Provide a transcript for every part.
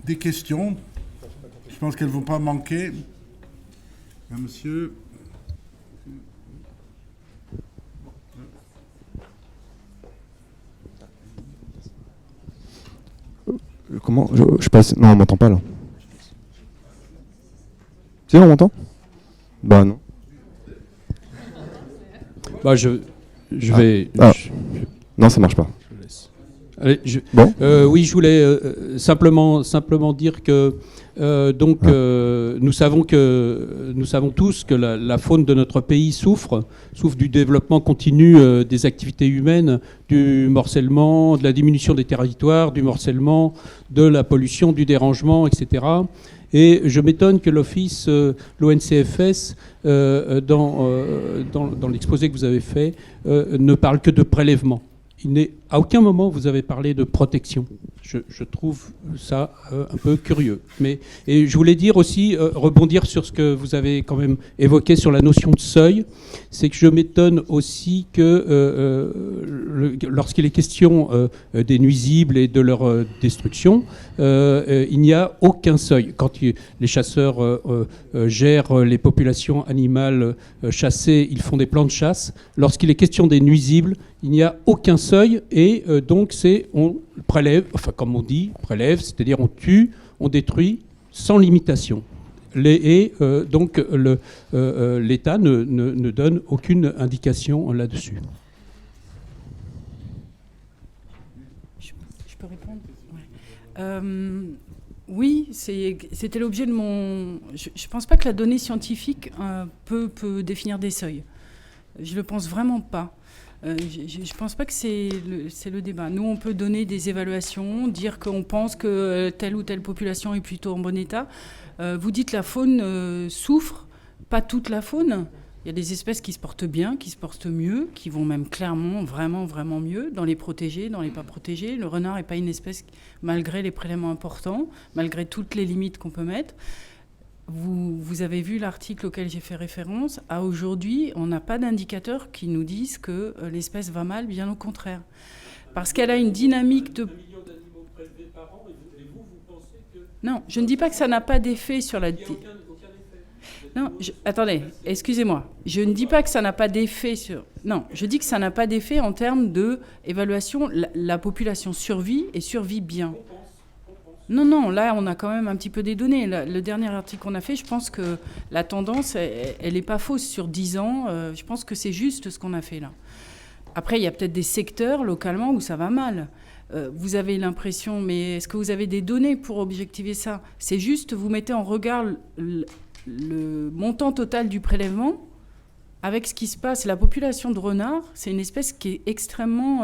des questions. Je pense qu'elles ne vont pas manquer. Monsieur. Comment je passe. Non, on m'entend pas là. Si, on m'entend? Bah non. Bah je vais. Non, ça marche pas. Je laisse. Allez, Bon. Oui, je voulais simplement dire que nous savons tous que la faune de notre pays souffre du développement continu des activités humaines, du morcellement, de la diminution des territoires, du morcellement, de la pollution, du dérangement, etc. Et je m'étonne que l'office, l'ONCFS, dans l'exposé que vous avez fait, ne parle que de prélèvement. À aucun moment vous avez parlé de protection. Je trouve ça un peu curieux. Et je voulais dire aussi, rebondir sur ce que vous avez quand même évoqué sur la notion de seuil, c'est que je m'étonne aussi que lorsqu'il est question des nuisibles et de leur destruction, il n'y a aucun seuil. Quand les chasseurs gèrent les populations animales chassées, ils font des plans de chasse. Lorsqu'il est question des nuisibles, il n'y a aucun seuil et donc on prélève, enfin comme on dit, prélève, c'est-à-dire on tue, on détruit sans limitation. Donc l'État ne donne aucune indication là-dessus. Je peux répondre ? Ouais. Oui, c'était l'objet de mon... Je ne pense pas que la donnée scientifique peut définir des seuils. Je ne le pense vraiment pas. Je ne pense pas que c'est le débat. Nous, on peut donner des évaluations, dire qu'on pense que telle ou telle population est plutôt en bon état. Vous dites la faune souffre, pas toute la faune. Il y a des espèces qui se portent bien, qui se portent mieux, qui vont même clairement, vraiment, vraiment mieux, dans les protégés, dans les pas protégés. Le renard n'est pas une espèce, malgré les prélèvements importants, malgré toutes les limites qu'on peut mettre. Vous avez vu l'article auquel j'ai fait référence. À aujourd'hui, on n'a pas d'indicateurs qui nous disent que l'espèce va mal, bien au contraire. Parce qu'elle a une dynamique de... Non, je ne dis pas que ça n'a pas d'effet sur la... Non, attendez, excusez-moi. Je ne dis pas que ça n'a pas d'effet sur... Non, je dis que ça n'a pas d'effet en termes d'évaluation. La population survit et survit bien. Non, là, on a quand même un petit peu des données. Le dernier article qu'on a fait, je pense que la tendance, elle n'est pas fausse sur 10 ans. Je pense que c'est juste ce qu'on a fait là. Après, il y a peut-être des secteurs localement où ça va mal. Vous avez l'impression, mais est-ce que vous avez des données pour objectiver ça ? C'est juste, vous mettez en regard le montant total du prélèvement avec ce qui se passe. La population de renards, c'est une espèce qui est extrêmement,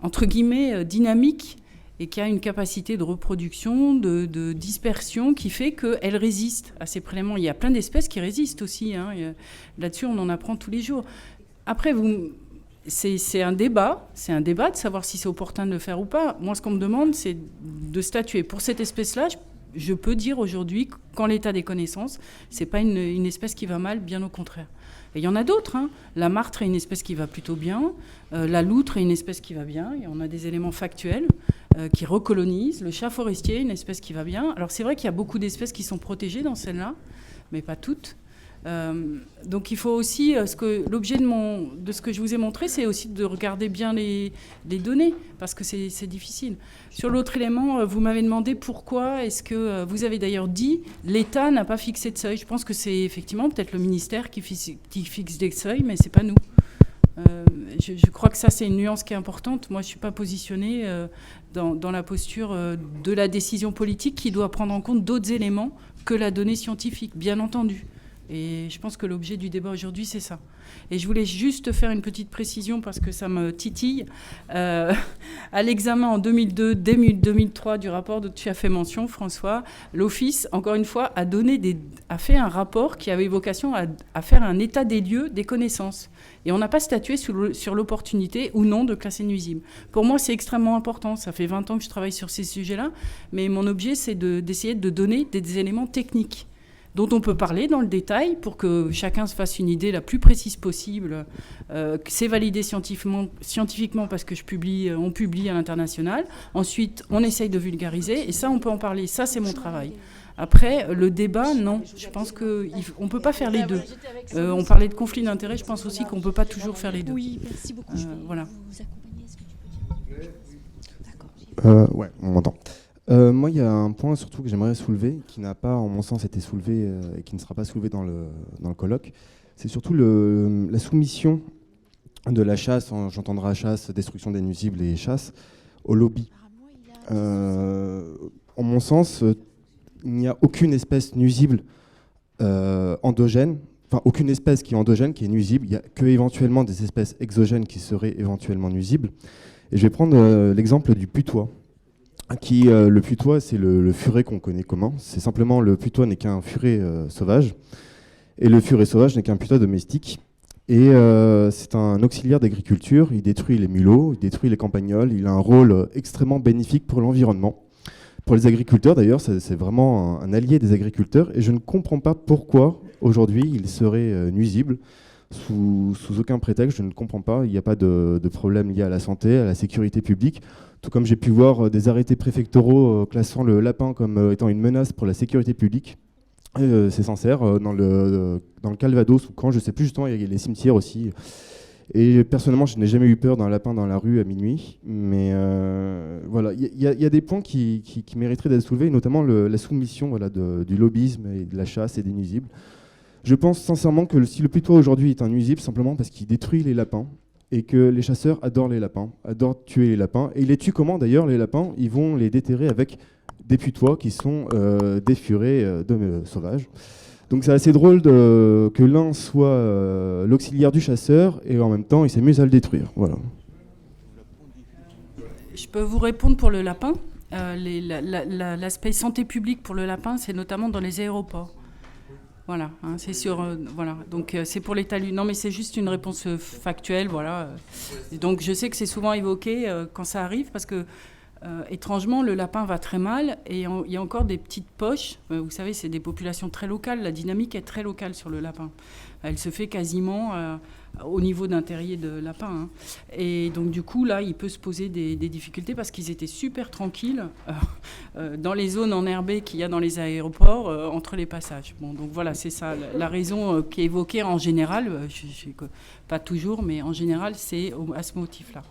entre guillemets, dynamique, et qui a une capacité de reproduction, de dispersion qui fait qu'elle résiste à ces prélèvements. Il y a plein d'espèces qui résistent aussi. Hein. Là-dessus, on en apprend tous les jours. Après, c'est un débat de savoir si c'est opportun de le faire ou pas. Moi, ce qu'on me demande, c'est de statuer. Pour cette espèce-là, je peux dire aujourd'hui qu'en l'état des connaissances, c'est pas une espèce qui va mal, bien au contraire. Et il y en a d'autres. Hein. La martre est une espèce qui va plutôt bien. La loutre est une espèce qui va bien. Et on a des éléments factuels qui recolonisent. Le chat forestier est une espèce qui va bien. Alors c'est vrai qu'il y a beaucoup d'espèces qui sont protégées dans celle-là, mais pas toutes. Donc il faut aussi, l'objet de ce que je vous ai montré, c'est aussi de regarder bien les données, parce que c'est difficile. Sur l'autre élément, vous m'avez demandé pourquoi est-ce que, vous avez d'ailleurs dit, l'État n'a pas fixé de seuil. Je pense que c'est effectivement peut-être le ministère qui fixe des seuils, mais c'est pas nous. Je crois que ça, c'est une nuance qui est importante. Moi, je ne suis pas positionnée dans la posture de la décision politique qui doit prendre en compte d'autres éléments que la donnée scientifique, bien entendu. Et je pense que l'objet du débat aujourd'hui, c'est ça. Et je voulais juste faire une petite précision parce que ça me titille. À l'examen en 2002, dès 2003 du rapport dont tu as fait mention, François, l'Office, encore une fois, a fait un rapport qui avait vocation à faire un état des lieux des connaissances. Et on n'a pas statué sur l'opportunité ou non de classer nuisible. Pour moi, c'est extrêmement important. Ça fait 20 ans que je travaille sur ces sujets-là. Mais mon objet, c'est d'essayer de donner des éléments techniques. dont on peut parler dans le détail pour que chacun se fasse une idée la plus précise possible. C'est validé scientifiquement parce que on publie à l'international. Ensuite, on essaye de vulgariser et ça, on peut en parler. Ça, c'est mon travail. Après, le débat, non. Je pense qu'on ne peut pas faire les deux. On parlait de conflit d'intérêts, je pense aussi qu'on ne peut pas toujours faire les deux. Oui, merci beaucoup. Voilà. Vous accompagner, est-ce que tu peux dire ? D'accord. Ouais, on m'entend. Moi, il y a un point surtout que j'aimerais soulever, qui n'a pas, en mon sens, été soulevé et qui ne sera pas soulevé dans le colloque. C'est surtout la soumission de la chasse, j'entendrai chasse, destruction des nuisibles et chasse, au lobby. En mon sens, il n'y a aucune espèce nuisible endogène, enfin aucune espèce qui est endogène, qui est nuisible. Il n'y a que éventuellement des espèces exogènes qui seraient éventuellement nuisibles. Et je vais prendre l'exemple du putois. Le putois, c'est le furet qu'on connaît commun. C'est simplement, le putois n'est qu'un furet sauvage. Et le furet sauvage n'est qu'un putois domestique. Et c'est un auxiliaire d'agriculture. Il détruit les mulots, il détruit les campagnols. Il a un rôle extrêmement bénéfique pour l'environnement. Pour les agriculteurs, d'ailleurs, c'est vraiment un allié des agriculteurs. Et je ne comprends pas pourquoi, aujourd'hui, il serait nuisible. Sous aucun prétexte, je ne comprends pas. Il n'y a pas de problème lié à la santé, à la sécurité publique. Tout comme j'ai pu voir des arrêtés préfectoraux classant le lapin comme étant une menace pour la sécurité publique. C'est sincère. Dans le Calvados ou quand, je ne sais plus justement, il y a les cimetières aussi. Et personnellement, je n'ai jamais eu peur d'un lapin dans la rue à minuit. Mais voilà, il y a des points qui mériteraient d'être soulevés, notamment la soumission du lobbyisme et de la chasse et des nuisibles. Je pense sincèrement que si le putois aujourd'hui est un nuisible, simplement parce qu'il détruit les lapins et que les chasseurs adorent les lapins, adorent tuer les lapins. Et ils les tuent comment d'ailleurs, les lapins ? Ils vont les déterrer avec des putois qui sont des furets sauvages. Donc c'est assez drôle que l'un soit l'auxiliaire du chasseur et en même temps il s'amuse à le détruire. Voilà. Je peux vous répondre pour le lapin. L'aspect santé publique pour le lapin, c'est notamment dans les aéroports. Voilà, c'est sur, voilà. Donc c'est pour les talus. Non, mais c'est juste une réponse factuelle, voilà. Et donc je sais que c'est souvent évoqué quand ça arrive parce que étrangement le lapin va très mal et il y a encore des petites poches. Vous savez, c'est des populations très locales. La dynamique est très locale sur le lapin. Elle se fait quasiment au niveau d'un terrier de lapin. Et donc du coup là, il peut se poser des difficultés parce qu'ils étaient super tranquilles dans les zones enherbées qu'il y a dans les aéroports entre les passages. Bon, donc voilà, c'est ça la raison qui est évoquée en général. Pas toujours, mais en général, c'est à ce motif-là.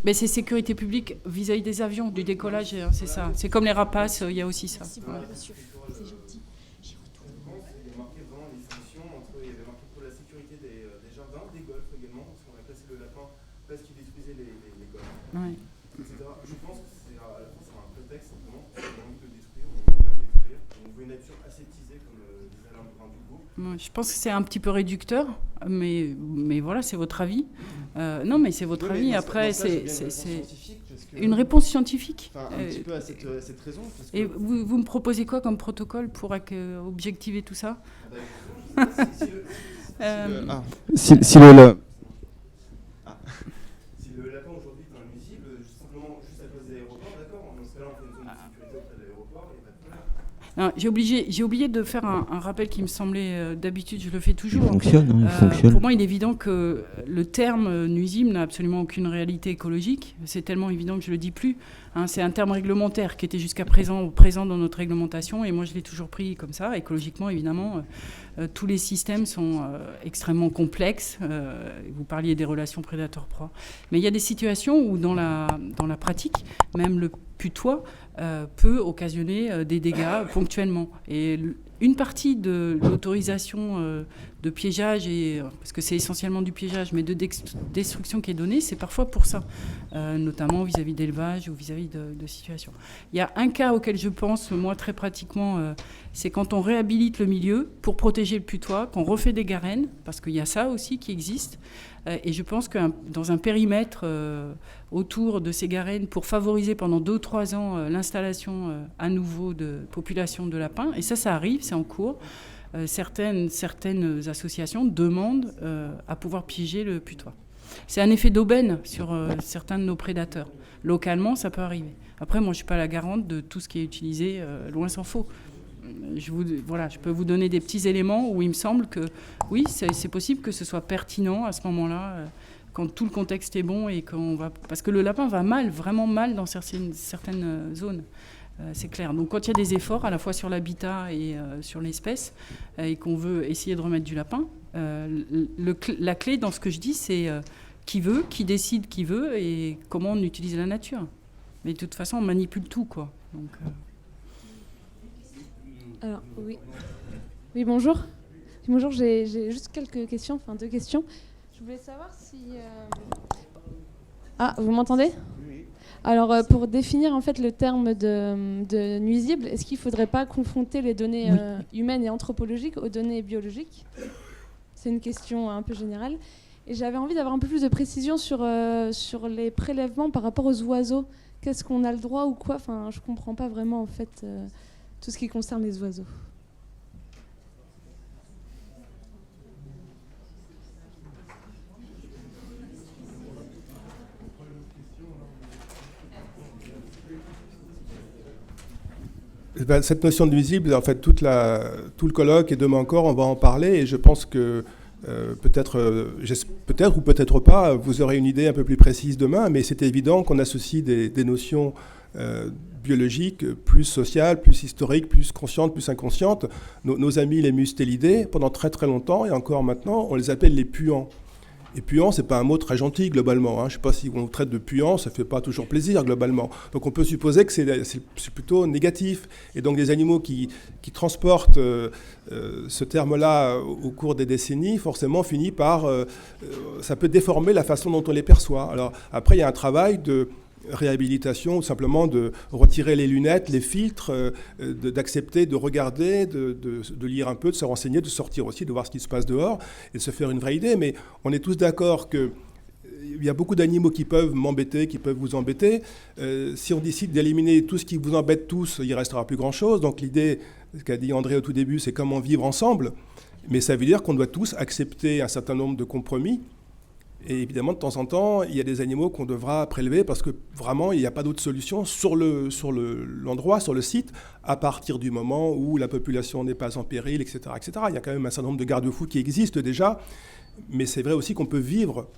Mais c'est sécurité publique vis-à-vis des avions, du décollage, c'est ça. C'est comme les rapaces, il y a aussi ça. Merci beaucoup, monsieur. C'est gentil. J'y retourne. Il y a marqué vraiment les sanctions il y avait marqué pour la sécurité des jardins, des golfs également, parce qu'on a placé le lapin parce qu'il détruisait les golfs, Ouais. etc. Je pense que à la fin, c'est un prétexte simplement, on a envie de le détruire, on veut bien le détruire, on veut une nature aseptisée, comme disait Alain Dubourg. Je pense que c'est un petit peu réducteur, mais voilà, c'est votre avis. Non, mais c'est votre avis. Après, c'est une réponse scientifique. Enfin, un petit peu à cette raison. Parce que... Et vous me proposez quoi comme protocole pour objectiver tout ça ? Si le lapin aujourd'hui est un nuisible, simplement juste à cause des aéroports, d'accord, dans ce cas-là, on fait une zone de sécurité auprès de l'aéroport, il n'y a pas de problème. Non, j'ai oublié de faire un rappel qui me semblait, d'habitude, je le fais toujours. Il fonctionne. Pour moi, il est évident que le terme nuisible n'a absolument aucune réalité écologique. C'est tellement évident que je ne le dis plus. C'est un terme réglementaire qui était jusqu'à présent dans notre réglementation. Et moi, je l'ai toujours pris comme ça. Écologiquement, évidemment, tous les systèmes sont extrêmement complexes. Vous parliez des relations prédateur-proie. Mais il y a des situations où, dans la pratique, même le putois peut occasionner des dégâts ponctuellement. Et une partie de l'autorisation de piégeage, parce que c'est essentiellement du piégeage, mais de destruction qui est donnée, c'est parfois pour ça, notamment vis-à-vis d'élevage ou vis-à-vis de situations. Il y a un cas auquel je pense, moi, très pratiquement, c'est quand on réhabilite le milieu pour protéger le putois, qu'on refait des garennes, parce qu'il y a ça aussi qui existe. Et je pense que dans un périmètre autour de ces garennes, pour favoriser pendant 2 ou 3 ans l'installation à nouveau de populations de lapins, et ça arrive, c'est en cours, certaines associations demandent à pouvoir piéger le putois. C'est un effet d'aubaine sur certains de nos prédateurs. Localement, ça peut arriver. Après, moi, je ne suis pas la garante de tout ce qui est utilisé, loin s'en faut. je peux vous donner des petits éléments où il me semble que, oui, c'est possible que ce soit pertinent à ce moment-là, quand tout le contexte est bon et qu'on va... Parce que le lapin va mal, vraiment mal dans certaines zones. C'est clair. Donc quand il y a des efforts à la fois sur l'habitat et sur l'espèce et qu'on veut essayer de remettre du lapin, la clé dans ce que je dis, c'est qui veut, qui décide qui veut et comment on utilise la nature. Mais de toute façon, on manipule tout, quoi. Donc, Alors, oui. Oui, bonjour. Bonjour, j'ai juste quelques questions, enfin 2 questions. Je voulais savoir si... Ah, vous m'entendez ? Oui. Alors, pour définir en fait le terme de nuisible, est-ce qu'il ne faudrait pas confronter les données humaines et anthropologiques aux données biologiques ? C'est une question un peu générale. Et j'avais envie d'avoir un peu plus de précision sur les prélèvements par rapport aux oiseaux. Qu'est-ce qu'on a le droit ou quoi ? Enfin, je ne comprends pas vraiment en fait tout ce qui concerne les oiseaux. Cette notion de nuisible, en fait, tout le colloque et demain encore, on va en parler. Et je pense que peut-être ou peut-être pas, vous aurez une idée un peu plus précise demain. Mais c'est évident qu'on associe des notions biologiques, plus sociales, plus historiques, plus conscientes, plus inconscientes. Nos amis les mustélidés, pendant très très longtemps, et encore maintenant, on les appelle les puants. Et puant, c'est pas un mot très gentil globalement. Je ne sais pas si on traite de puant, ça ne fait pas toujours plaisir globalement. Donc on peut supposer que c'est plutôt négatif. Et donc les animaux qui transportent ce terme-là au cours des décennies, forcément finit par... ça peut déformer la façon dont on les perçoit. Alors après, il y a un travail de réhabilitation, ou simplement de retirer les lunettes, les filtres, d'accepter, de regarder, de lire un peu, de se renseigner, de sortir aussi, de voir ce qui se passe dehors et de se faire une vraie idée. Mais on est tous d'accord qu'il y a beaucoup d'animaux qui peuvent m'embêter, qui peuvent vous embêter. Si on décide d'éliminer tout ce qui vous embête tous, il ne restera plus grand-chose. Donc l'idée, ce qu'a dit André au tout début, c'est comment vivre ensemble. Mais ça veut dire qu'on doit tous accepter un certain nombre de compromis. Et évidemment, de temps en temps, il y a des animaux qu'on devra prélever parce que vraiment, il n'y a pas d'autre solution sur l'endroit, sur le site, à partir du moment où la population n'est pas en péril, etc., etc. Il y a quand même un certain nombre de garde-fous qui existent déjà, mais c'est vrai aussi qu'on peut vivre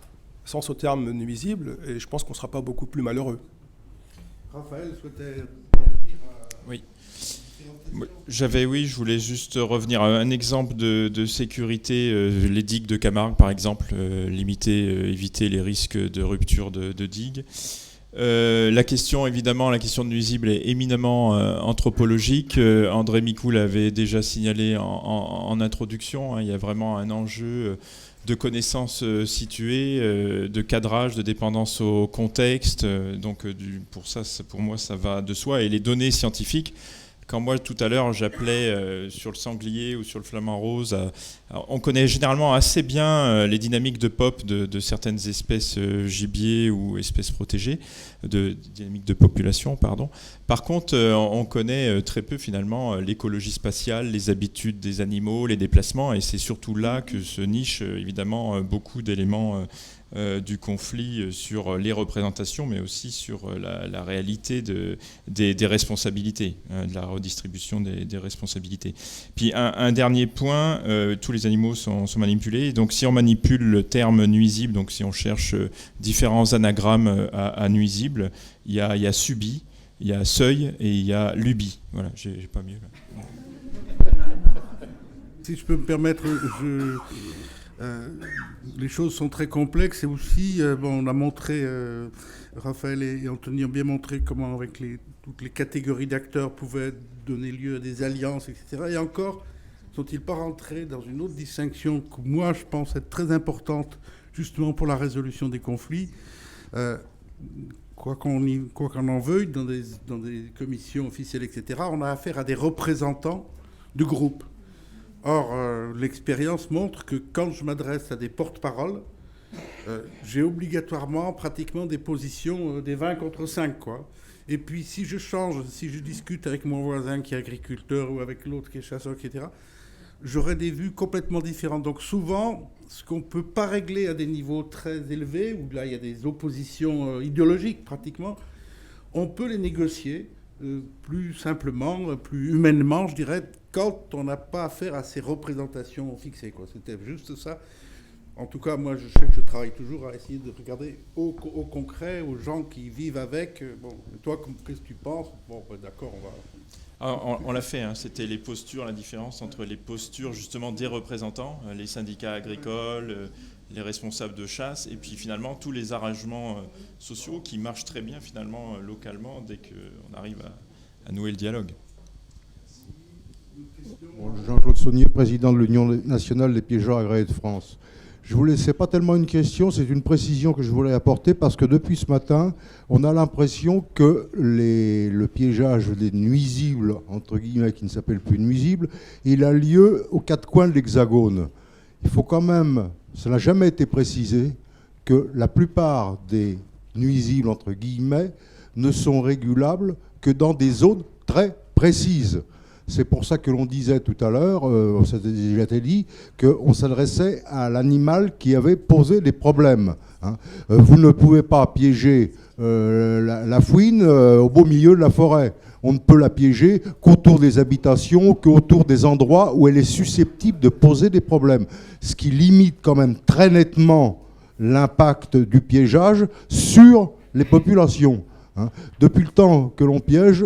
sans ce terme nuisible, et je pense qu'on ne sera pas beaucoup plus malheureux. Raphaël souhaitait réagir à... Oui. Je voulais juste revenir à un exemple de sécurité, les digues de Camargue par exemple, éviter les risques de rupture de digues. La question de nuisible est éminemment anthropologique. André Micou l'avait déjà signalé en introduction, il y a vraiment un enjeu de connaissances situées, de cadrage, de dépendance au contexte. Donc pour moi ça va de soi. Et les données scientifiques, quand moi, tout à l'heure, j'appelais sur le sanglier ou sur le flamant rose, on connaît généralement assez bien les dynamiques de pop de certaines espèces gibier ou espèces protégées, dynamiques de population, pardon. Par contre, on connaît très peu, finalement, l'écologie spatiale, les habitudes des animaux, les déplacements, et c'est surtout là que se nichent, évidemment, beaucoup d'éléments du conflit sur les représentations, mais aussi sur la réalité des responsabilités, de la redistribution des responsabilités. Puis un dernier point, tous les animaux sont manipulés, donc si on manipule le terme nuisible, donc si on cherche différents anagrammes à nuisible, il y a subi, il y a seuil et il y a lubie. Voilà, j'ai pas mieux là. Si je peux me permettre, les choses sont très complexes et aussi, on a montré, Raphaël et Anthony ont bien montré comment avec toutes les catégories d'acteurs pouvaient donner lieu à des alliances, etc. Et encore, sont-ils pas rentrés dans une autre distinction que moi je pense être très importante justement pour la résolution des conflits. Quoi qu'on en veuille, dans des commissions officielles, etc., on a affaire à des représentants de groupes. Or, l'expérience montre que quand je m'adresse à des porte-paroles, j'ai obligatoirement pratiquement des positions des 20 contre 5, quoi. Et puis, si je discute avec mon voisin qui est agriculteur ou avec l'autre qui est chasseur, etc., j'aurai des vues complètement différentes. Donc souvent, ce qu'on ne peut pas régler à des niveaux très élevés, où là, il y a des oppositions idéologiques pratiquement, on peut les négocier plus simplement, plus humainement, je dirais, quand on n'a pas affaire à ces représentations fixées, quoi. C'était juste ça. En tout cas, moi, je sais que je travaille toujours à essayer de regarder au concret, aux gens qui vivent avec. Bon, toi, qu'est-ce que tu penses? Bon, d'accord, on va... On l'a fait, hein. C'était les postures, la différence entre les postures justement des représentants, les syndicats agricoles, les responsables de chasse, et puis finalement tous les arrangements sociaux qui marchent très bien finalement localement dès qu'on arrive à nouer le dialogue. Jean-Claude Saunier, président de l'Union nationale des piégeurs agréés de France. Je voulais, c'est pas tellement une question, c'est une précision que je voulais apporter parce que depuis ce matin, on a l'impression que le piégeage des nuisibles, entre guillemets, qui ne s'appelle plus nuisibles, il a lieu aux quatre coins de l'Hexagone. Il faut quand même, ça n'a jamais été précisé, que la plupart des nuisibles, entre guillemets, ne sont régulables que dans des zones très précises. C'est pour ça que l'on disait tout à l'heure, ça a déjà été dit, qu'on s'adressait à l'animal qui avait posé des problèmes. Hein. Vous ne pouvez pas piéger la fouine au beau milieu de la forêt. On ne peut la piéger qu'autour des habitations, qu'autour des endroits où elle est susceptible de poser des problèmes. Ce qui limite quand même très nettement l'impact du piégeage sur les populations. Hein. Depuis le temps que l'on piège,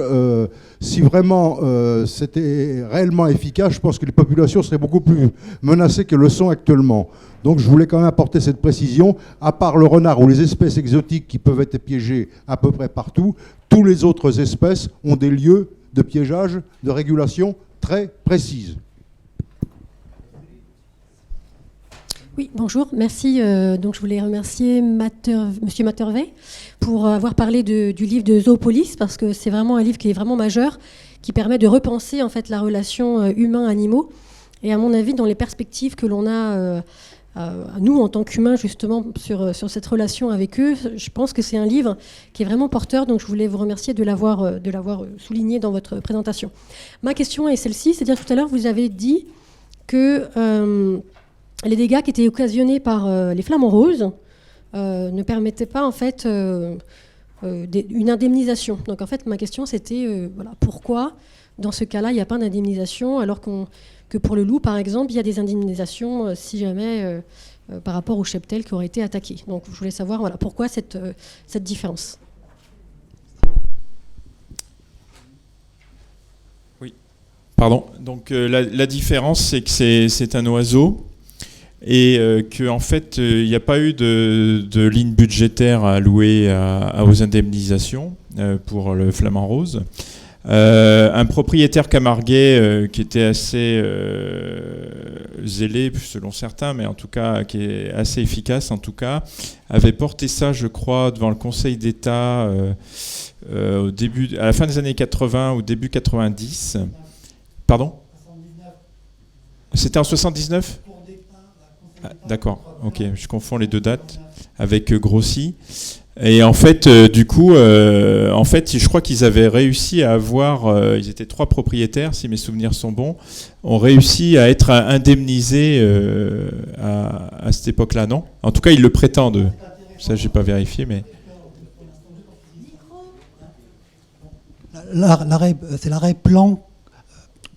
si vraiment c'était réellement efficace, je pense que les populations seraient beaucoup plus menacées qu'elles le sont actuellement. Donc je voulais quand même apporter cette précision. À part le renard ou les espèces exotiques qui peuvent être piégées à peu près partout, tous les autres espèces ont des lieux de piégeage, de régulation très précises. Oui, bonjour, merci. Donc je voulais remercier Monsieur Mattervey pour avoir parlé du livre de Zoopolis, parce que c'est vraiment un livre qui est vraiment majeur, qui permet de repenser en fait la relation humain-animaux. Et à mon avis, dans les perspectives que l'on a, nous en tant qu'humains justement, sur cette relation avec eux, je pense que c'est un livre qui est vraiment porteur. Donc je voulais vous remercier de l'avoir souligné dans votre présentation. Ma question est celle-ci, c'est-à-dire tout à l'heure vous avez dit que les dégâts qui étaient occasionnés par les flamants roses ne permettaient pas en fait une indemnisation. Donc en fait ma question c'était voilà, pourquoi dans ce cas-là il n'y a pas d'indemnisation alors que pour le loup par exemple il y a des indemnisations si jamais par rapport au cheptel qui aurait été attaqué. Donc je voulais savoir voilà, pourquoi cette différence. Oui. Pardon. Donc la différence c'est que c'est un oiseau. Et qu'en fait, il n'y a pas eu de ligne budgétaire à allouer aux indemnisations pour le flamant rose. Un propriétaire camarguais qui était assez zélé, selon certains, mais en tout cas qui est assez efficace, en tout cas, avait porté ça, je crois, devant le Conseil d'État à la fin des années 80 ou début 90. Pardon ? C'était en 79 ? Ah, d'accord, ok, je confonds les deux dates avec Grossi. Et en fait, du coup, je crois qu'ils avaient réussi à avoir, ils étaient 3 propriétaires, si mes souvenirs sont bons, ont réussi à être indemnisés à cette époque-là, non ? En tout cas, ils le prétendent. Ça, j'ai pas vérifié, mais... C'est l'arrêt plan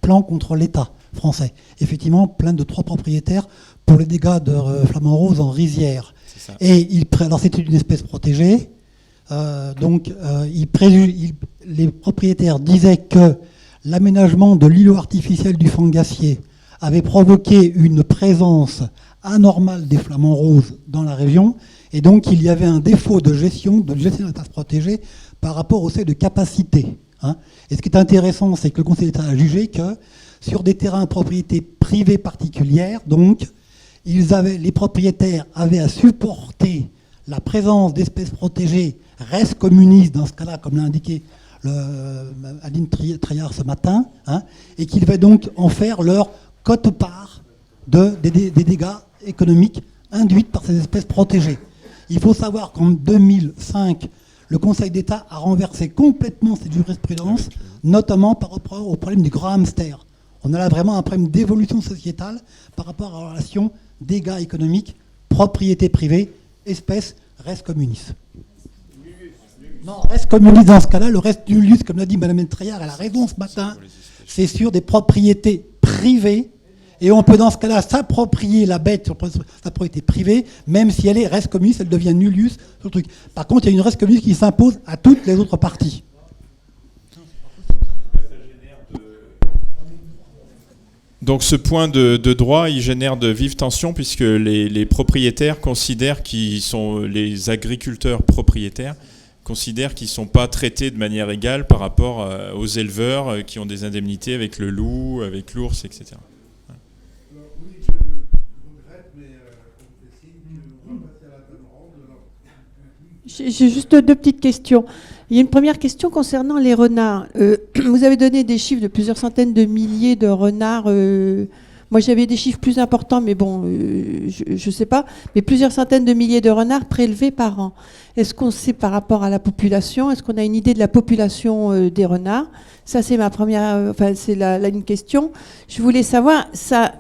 contre l'État français. Effectivement, plainte de 3 propriétaires pour les dégâts de flamant rose en rizière. Et alors c'était une espèce protégée, les propriétaires disaient que l'aménagement de l'îlot artificiel du Fangassier avait provoqué une présence anormale des flamants roses dans la région, et donc il y avait un défaut de gestion de l'espace protégé par rapport au seuil de capacité. Hein. Et ce qui est intéressant, c'est que le Conseil d'État a jugé que sur des terrains à propriété privée particulière, donc, les propriétaires avaient à supporter la présence d'espèces protégées res communis, dans ce cas-là, comme l'a indiqué Aline Treillard ce matin, hein, et qu'ils devaient donc en faire leur quote-part des dégâts économiques induits par ces espèces protégées. Il faut savoir qu'en 2005, le Conseil d'État a renversé complètement cette jurisprudence, notamment par rapport au problème du grand hamster. On a là vraiment un problème d'évolution sociétale par rapport à la relation dégâts économiques, propriété privée, espèces, res communis. Non, reste communiste dans ce cas-là, le reste du lieu, comme l'a dit Mme Treillard, elle a raison ce matin, c'est sur des propriétés privées, et on peut dans ce cas-là s'approprier la bête sur sa propriété privée, même si elle est reste communiste, elle devient nullius, sur le truc. Par contre, il y a une reste communiste qui s'impose à toutes les autres parties. Donc ce point de droit, il génère de vives tensions puisque les propriétaires considèrent qu'ils sont, les agriculteurs propriétaires considèrent qu'ils ne sont pas traités de manière égale par rapport aux éleveurs qui ont des indemnités avec le loup, avec l'ours, etc. Oui, je regrette, mais on va passer à la table ronde. J'ai juste deux petites questions. Il y a une première question concernant les renards. Vous avez donné des chiffres de plusieurs centaines de milliers de renards. Moi, j'avais des chiffres plus importants, mais bon, je ne sais pas. Mais plusieurs centaines de milliers de renards prélevés par an. Est-ce qu'on sait par rapport à la population? Est-ce qu'on a une idée de la population des renards? Ça, c'est ma première. Enfin, c'est une question. Je voulais savoir, ça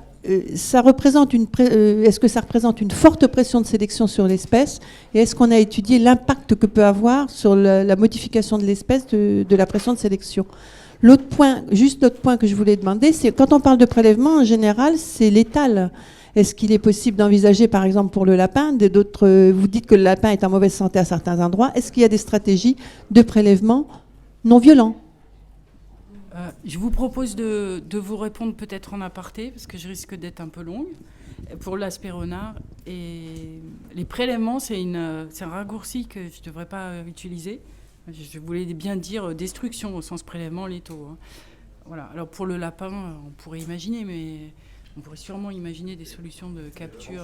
représente est-ce que ça représente une forte pression de sélection sur l'espèce? Et est-ce qu'on a étudié l'impact que peut avoir sur la modification de l'espèce de la pression de sélection? L'autre point que je voulais demander, c'est quand on parle de prélèvement, en général, c'est létal. Est-ce qu'il est possible d'envisager, par exemple, pour le lapin, vous dites que le lapin est en mauvaise santé à certains endroits, est-ce qu'il y a des stratégies de prélèvement non violents? Je vous propose de vous répondre peut-être en aparté, parce que je risque d'être un peu longue, pour l'aspect renard. Et les prélèvements, c'est un raccourci que je ne devrais pas utiliser. Je voulais bien dire destruction au sens prélèvement létaux. Hein. Voilà. Alors pour le lapin, on pourrait imaginer, mais on pourrait sûrement imaginer des solutions de capture.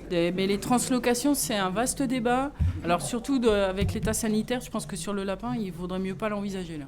Mais les translocations, c'est un vaste débat. Alors surtout avec l'état sanitaire, je pense que sur le lapin, il vaudrait mieux pas l'envisager là.